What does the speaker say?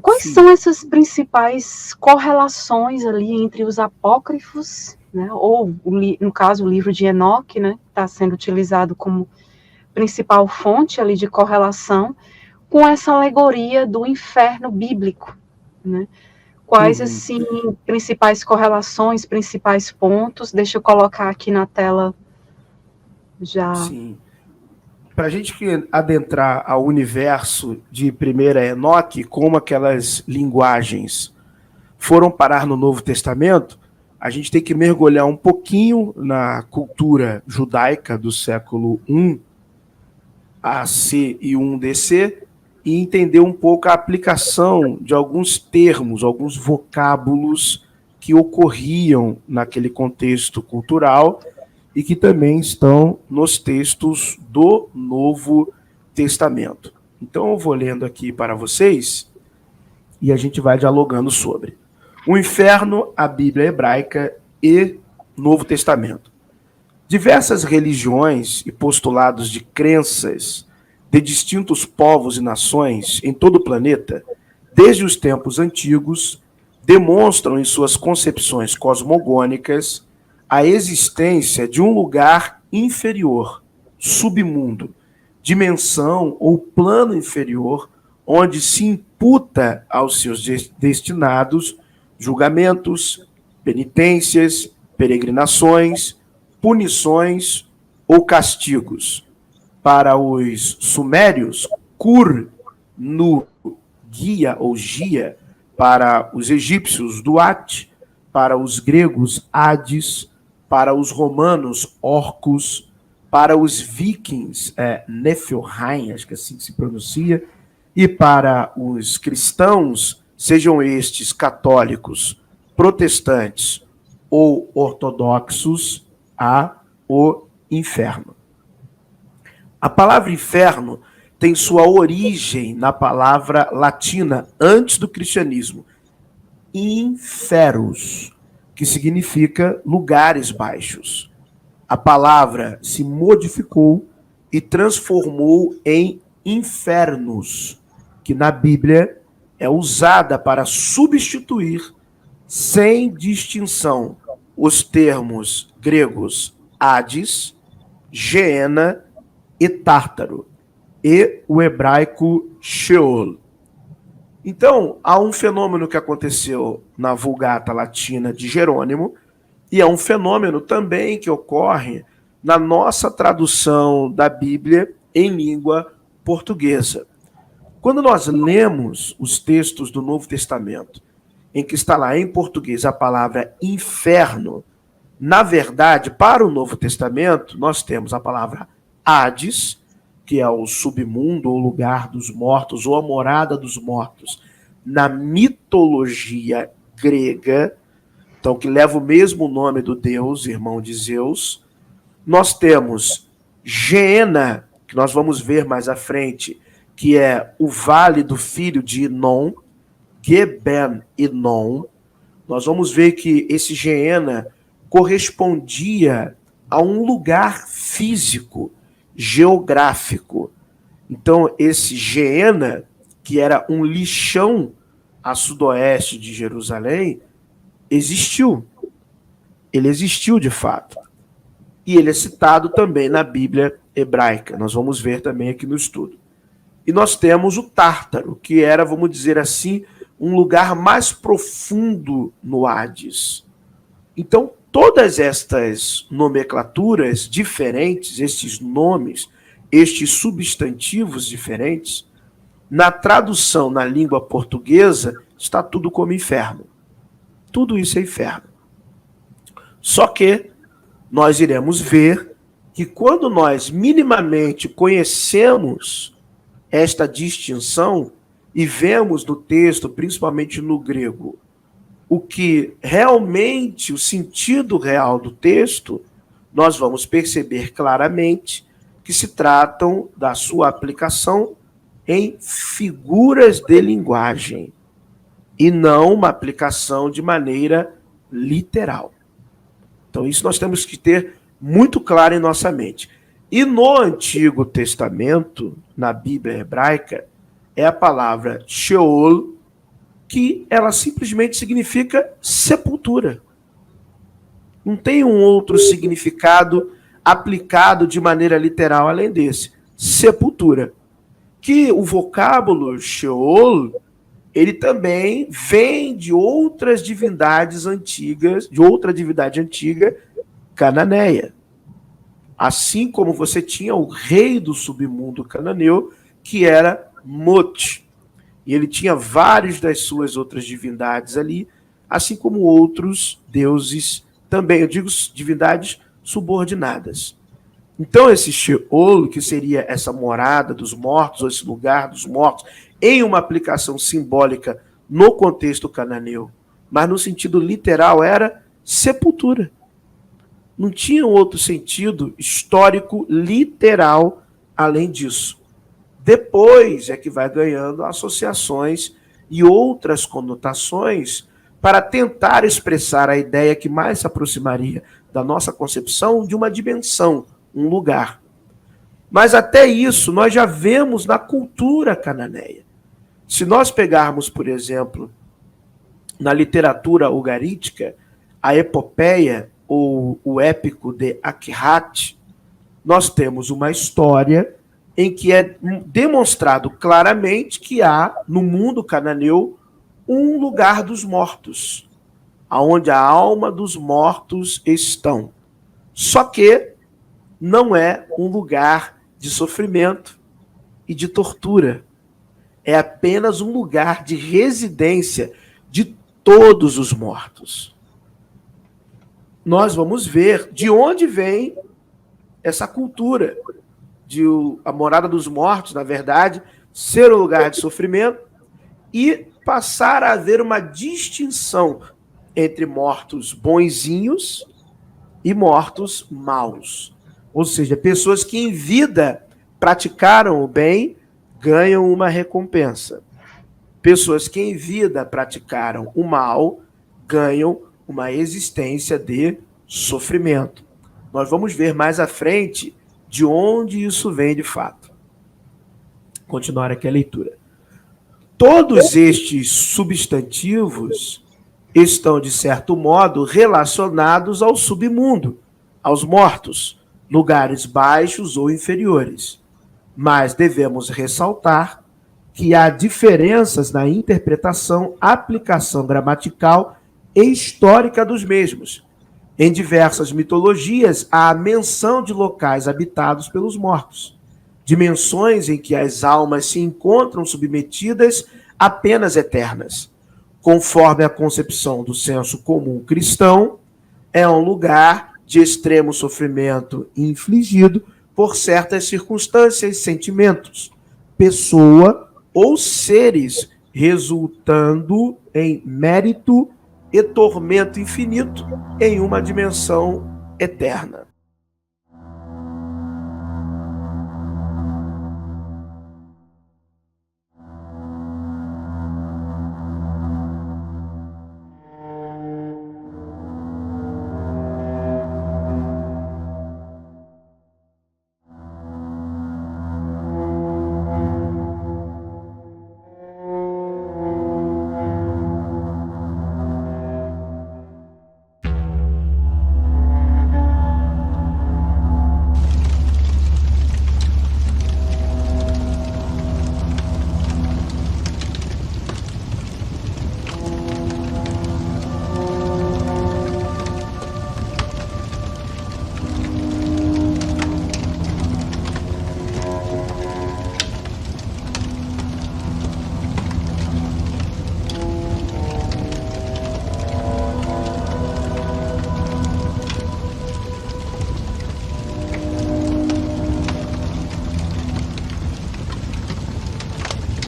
Quais Sim. são essas principais correlações ali entre os apócrifos, né, ou, no caso, o livro de Enoque, né, que está sendo utilizado como principal fonte ali de correlação, com essa alegoria do inferno bíblico, né? Quais, Uhum. assim, principais correlações, principais pontos? Deixa eu colocar aqui na tela já. Sim. Para a gente adentrar ao universo de primeira Enoque, como aquelas linguagens foram parar no Novo Testamento, a gente tem que mergulhar um pouquinho na cultura judaica do século I AC e 1 DC e entender um pouco a aplicação de alguns termos, alguns vocábulos que ocorriam naquele contexto cultural e que também estão nos textos do Novo Testamento. Então eu vou lendo aqui para vocês e a gente vai dialogando sobre o inferno, a Bíblia hebraica e Novo Testamento. Diversas religiões e postulados de crenças de distintos povos e nações em todo o planeta, desde os tempos antigos, demonstram em suas concepções cosmogônicas a existência de um lugar inferior, submundo, dimensão ou plano inferior, onde se imputa aos seus destinados julgamentos, penitências, peregrinações, punições ou castigos. Para os sumérios, Kur, Nu, Guia ou Gia, para os egípcios, Duat, para os gregos, Hades, para os romanos, Orcus, para os vikings, Niflheim, acho que é assim que se pronuncia, e para os cristãos, sejam estes católicos, protestantes ou ortodoxos, a o inferno. A palavra inferno tem sua origem na palavra latina antes do cristianismo, inferus, que significa lugares baixos. A palavra se modificou e transformou em infernos, que na Bíblia é usada para substituir, sem distinção, os termos gregos Hades, Geena e Tártaro, e o hebraico Sheol. Então, há um fenômeno que aconteceu na Vulgata Latina de Jerônimo, e é um fenômeno também que ocorre na nossa tradução da Bíblia em língua portuguesa. Quando nós lemos os textos do Novo Testamento, em que está lá em português a palavra inferno, na verdade, para o Novo Testamento, nós temos a palavra Hades, que é o submundo, ou lugar dos mortos, ou a morada dos mortos, na mitologia grega, então que leva o mesmo nome do deus, irmão de Zeus. Nós temos Geena, que nós vamos ver mais à frente, que é o vale do filho de Inon, Geben Inon. Nós vamos ver que esse Geena correspondia a um lugar físico, geográfico. Então, esse Geena, que era um lixão a sudoeste de Jerusalém, existiu. Ele existiu de fato. E ele é citado também na Bíblia hebraica. Nós vamos ver também aqui no estudo. E nós temos o Tártaro, que era, vamos dizer assim, um lugar mais profundo no Hades. Então, todas estas nomenclaturas diferentes, estes nomes, estes substantivos diferentes, na tradução na língua portuguesa, está tudo como inferno. Tudo isso é inferno. Só que nós iremos ver que quando nós minimamente conhecemos esta distinção e vemos no texto, principalmente no grego, o que realmente, o sentido real do texto, nós vamos perceber claramente que se tratam da sua aplicação em figuras de linguagem e não uma aplicação de maneira literal. Então isso nós temos que ter muito claro em nossa mente. E no Antigo Testamento, na Bíblia hebraica, é a palavra Sheol, que ela simplesmente significa sepultura. Não tem um outro significado aplicado de maneira literal além desse. Sepultura. Que o vocábulo Sheol, ele também vem de outras divindades antigas, de outra divindade antiga, cananeia. Assim como você tinha o rei do submundo cananeu, que era Mot. E ele tinha vários das suas outras divindades ali, assim como outros deuses também, eu digo divindades subordinadas. Então esse Sheol, que seria essa morada dos mortos, ou esse lugar dos mortos, em uma aplicação simbólica no contexto cananeu, mas no sentido literal era sepultura. Não tinha outro sentido histórico literal além disso. Depois é que vai ganhando associações e outras conotações para tentar expressar a ideia que mais se aproximaria da nossa concepção de uma dimensão, um lugar. Mas até isso nós já vemos na cultura cananeia. Se nós pegarmos, por exemplo, na literatura ugarítica, a epopeia ou o épico de Akhrat, nós temos uma história em que é demonstrado claramente que há, no mundo cananeu, um lugar dos mortos, aonde a alma dos mortos estão. Só que não é um lugar de sofrimento e de tortura. É apenas um lugar de residência de todos os mortos. Nós vamos ver de onde vem essa cultura de a morada dos mortos, na verdade, ser um lugar de sofrimento e passar a haver uma distinção entre mortos bonzinhos e mortos maus. Ou seja, pessoas que em vida praticaram o bem ganham uma recompensa. Pessoas que em vida praticaram o mal ganham uma existência de sofrimento. Nós vamos ver mais à frente de onde isso vem de fato. Continuar aqui a leitura. Todos estes substantivos estão, de certo modo, relacionados ao submundo, aos mortos, lugares baixos ou inferiores. Mas devemos ressaltar que há diferenças na interpretação, aplicação gramatical e histórica dos mesmos. Em diversas mitologias, há a menção de locais habitados pelos mortos, dimensões em que as almas se encontram submetidas a penas eternas. Conforme a concepção do senso comum cristão, é um lugar de extremo sofrimento infligido por certas circunstâncias, sentimentos, pessoa ou seres, resultando em mérito e tormento infinito em uma dimensão eterna.